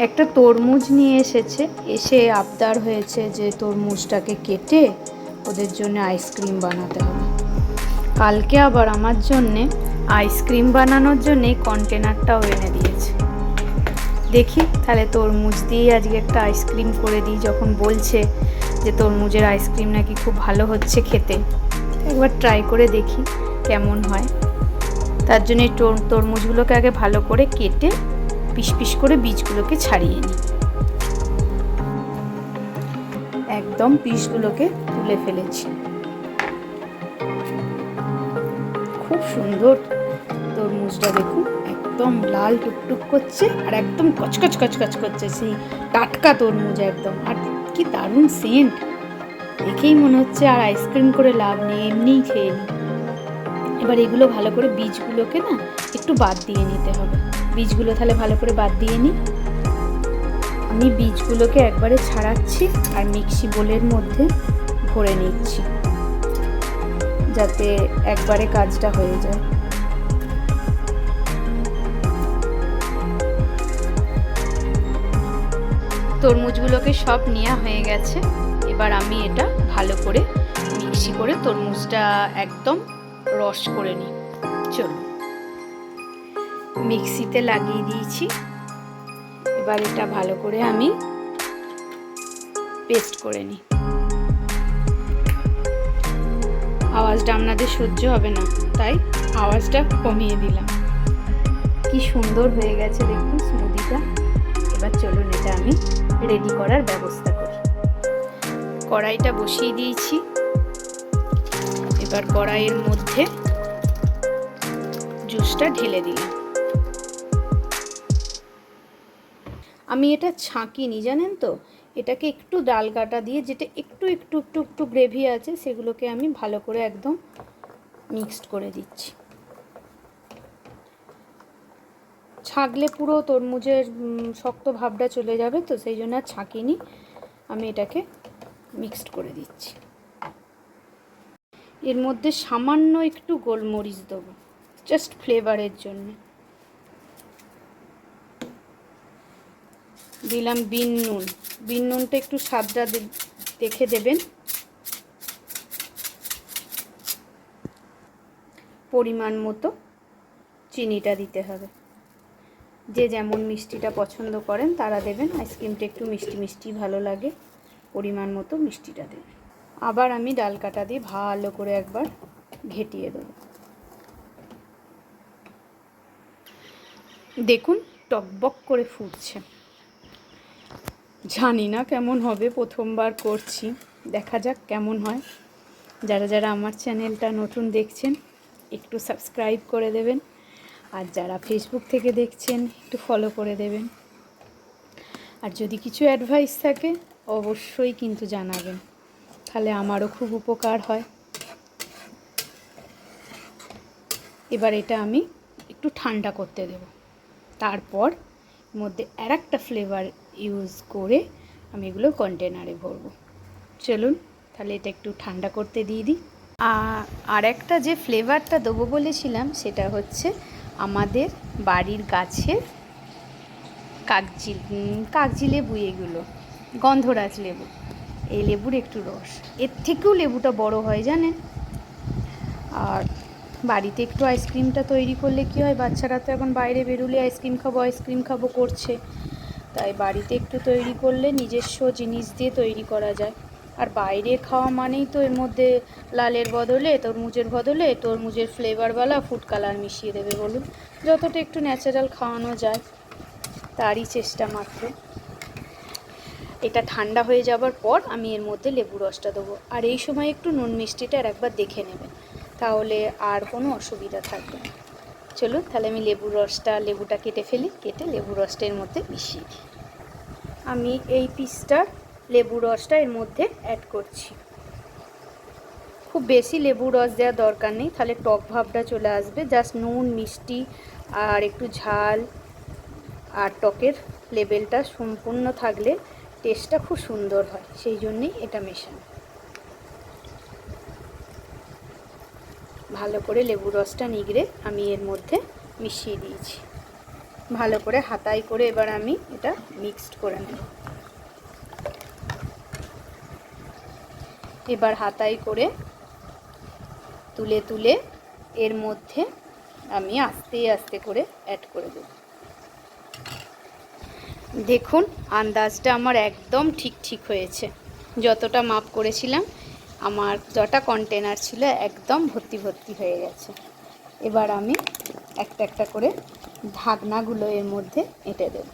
একটা তরমুজ নিয়ে এসেছে, এসে আবদার হয়েছে যে তরমুজটাকে কেটে ওদের জন্য আইসক্রিম বানাতে হবে। কালকে আবার আমার জন্যে আইসক্রিম বানানোর জন্যে কন্টেনারটাও এনে দিয়েছে। দেখি তাহলে তরমুজ দিয়েই আজকে একটা আইসক্রিম করে দিই, যখন বলছে যে তরমুজের আইসক্রিম নাকি খুব ভালো হচ্ছে খেতে। একবার ট্রাই করে দেখি কেমন হয়। তার জন্য এই তরমুজগুলোকে আগে ভালো করে কেটে পিস পিস করে বীজগুলোকে ছাড়িয়ে নিই। একদম পিসগুলোকে তুলে ফেলেছি। খুব সুন্দর তরমুজটা দেখুন, একদম লাল টুকটুক করছে আর একদম কচকচ কচকচ করছে, সেই টাটকা তরমুজ একদম। আর কি দারুণ সেন্ট, দেখেই মনে হচ্ছে আর আইসক্রিম করে লাভ নেই, এমনিই খেয়ে নিই। এবার এগুলো ভালো করে বীজগুলোকে না একটু বাদ দিয়ে নিতে হবে। বীজগুলো তাহলে ভালো করে বাদ দিয়ে নিই। আমি বীজগুলোকে একবারে ছাড়াচ্ছি আর মিক্সি বোলের মধ্যে ভরে নিচ্ছি, যাতে একবারে কাজটা হয়ে যায়। তরমুজগুলোকে সব নেওয়া হয়ে গেছে। এবার আমি এটা ভালো করে মিক্সি করে তরমুজটা একদম রস করে নিই। চলুন, মিক্সিতে লাগিয়ে দিয়েছি। এবার এটা ভালো করে আমি পেস্ট করে নিই। আওয়াজটা আপনাদের সহ্য হবে না, তাই আওয়াজটা কমিয়ে দিলাম। কি সুন্দর হয়ে গেছে দেখুন স্মুদিটা। এবার চলুন এটা আমি রেডি করার ব্যবস্থা করি। কড়াইটা বসিয়ে দিয়েছি। এবার কড়াইয়ের মধ্যে জুসটা ঢেলে দিলাম। আমি এটা ছাঁকিনি, জানেন তো, এটাকে একটু ডাল কাটা দিয়ে, যেটা একটু একটু একটু একটু গ্রেভি আছে, সেগুলোকে আমি ভালো করে একদম মিক্সড করে দিচ্ছি। ছাঁকলে পুরো তরমুজের শক্ত ভাবটা চলে যাবে, তো সেই জন্য আর ছাঁকিনি, আমি এটাকে মিক্সড করে দিচ্ছি। এর মধ্যে সামান্য একটু গোলমরিচ দেবো, জাস্ট ফ্লেভারের জন্য। দিলাম বিন নুন। বিন নুনটা একটু স্বাদটা দেখে দেবেন। পরিমাণ মতো চিনিটা দিতে হবে, যে যেমন মিষ্টিটা পছন্দ করেন তারা দেবেন। আইসক্রিমটা একটু মিষ্টি মিষ্টি ভালো লাগে, পরিমাণ মতো মিষ্টিটা দেবেন। আবার আমি ডাল কাটা দিয়ে ভালো করে একবার ঘেটিয়ে দেবো। দেখুন টকবক করে ফুটছে। জানি না কেমন হবে, প্রথমবার করছি, দেখা যাক কেমন হয়। যারা যারা আমার চ্যানেলটা নতুন দেখছেন একটু সাবস্ক্রাইব করে দেবেন, আর যারা ফেসবুক থেকে দেখছেন একটু ফলো করে দেবেন। আর যদি কিছু অ্যাডভাইস থাকে অবশ্যই কিন্তু জানাবেন, তাহলে আমারও খুব উপকার হয়। এবার এটা আমি একটু ঠান্ডা করতে দেব, তারপর মধ্যে আরেকটা ফ্লেভার ইউজ করে আমি এগুলো কন্টেনারে ভরবো। চলুন তাহলে এটা একটু ঠান্ডা করতে দিয়ে দিই। আর একটা যে ফ্লেভারটা দেবো বলেছিলাম সেটা হচ্ছে আমাদের বাড়ির গাছের কাগজি লেবু, এগুলো গন্ধরাজ লেবু। এই লেবুর একটু রস, এর থেকেও লেবুটা বড় হয় জানেন। আর বাড়িতে একটু আইসক্রিমটা তৈরি করলে কি হয়, বাচ্চারা তো এখন বাইরে বেরোলে আইসক্রিম খাবো করছে, তাই বাড়িতে একটু তৈরি করলে নিজস্ব জিনিস দিয়ে তৈরি করা যায়। আর বাইরে খাওয়া মানেই তো এর মধ্যে লালের বদলে তরমুজের ফ্লেভারওয়ালা ফুড কালার মিশিয়ে দেবে। বলুন, যতটা একটু ন্যাচারাল খাওয়ানো যায় তারই চেষ্টা মাত্র। এটা ঠান্ডা হয়ে যাবার পর আমি এর মধ্যে লেবু রসটা দেবো। আর এই সময় একটু নুন মিষ্টিটা একবার দেখে নেবেন, তাহলে আর কোনো অসুবিধা থাকবে না। চলুন তাহলে আমি লেবুটা কেটে ফেলি, কেটে লেবু রসটা এর মধ্যে মিশিয়ে দিই। আমি এই পিসটার লেবু রসটা এর মধ্যে অ্যাড করছি। খুব বেশি লেবু রস দেওয়ার দরকার নেই, তাহলে টক ভাবটা চলে আসবে। জাস্ট নুন মিষ্টি আর একটু ঝাল আর টকের লেভেলটা সম্পূর্ণ থাকলে টেস্টটা খুব সুন্দর হয়, সেই জন্যেই এটা মেশানো। ভালো করে লেবু রসটা নিগড়ে আমি এর মধ্যে মিশিয়ে দিয়েছি। ভালো করে হাতায় করে এবার আমি এটা মিক্সড করে নেব। এবার হাতায় করে তুলে তুলে এর মধ্যে আমি আস্তে আস্তে করে অ্যাড করে দেব। দেখুন আন্দাজটা আমার একদম ঠিক হয়েছে। যতটা মাপ করেছিলাম আমার যটা কন্টেনার ছিল একদম ভর্তি হয়ে গেছে। এবার আমি একটা একটা করে ঢাকনাগুলো এর মধ্যে এঁটে দেব।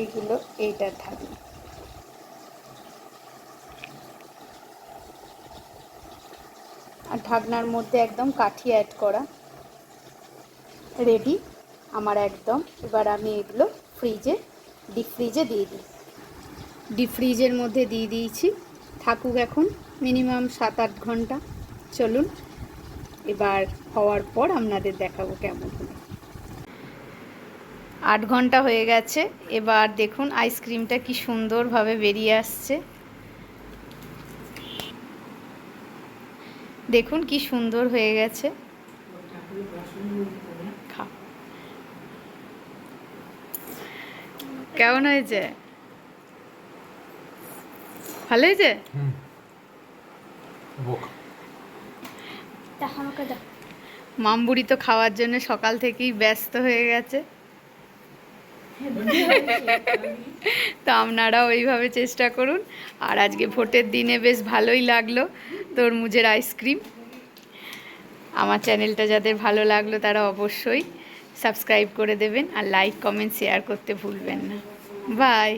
এইগুলো এইটার ঢাকনা। আর ঢাকনার মধ্যে একদম কাঠি অ্যাড করা রেডি আমার একদম। এবার আমি এগুলো ডিপ ফ্রিজে দিয়ে দিই। ডিপ ফ্রিজের মধ্যে দিয়ে দিয়েছি, থাকুক এখন মিনিমাম 7-8 ঘন্টা। চলুন এবার হওয়ার পর আপনাদের দেখাবো কেমন হলো। 8 ঘন্টা হয়ে গেছে। এবার দেখুন আইসক্রিমটা কি সুন্দরভাবে বেরিয়ে আসছে। দেখুন কি সুন্দর হয়ে গেছে। কেমন হয়েছে? ভালো হয়েছে? মামবুড়ি তো খাওয়ার জন্য সকাল থেকেই ব্যস্ত হয়ে গেছে। তো আপনারাও ওইভাবে চেষ্টা করুন। আর আজকে ভোটের দিনে বেশ ভালোই লাগলো তরমুজের আইসক্রিম। আমার চ্যানেলটা যাদের ভালো লাগলো তারা অবশ্যই সাবস্ক্রাইব করে দেবেন আর লাইক কমেন্ট শেয়ার করতে ভুলবেন না। বাই।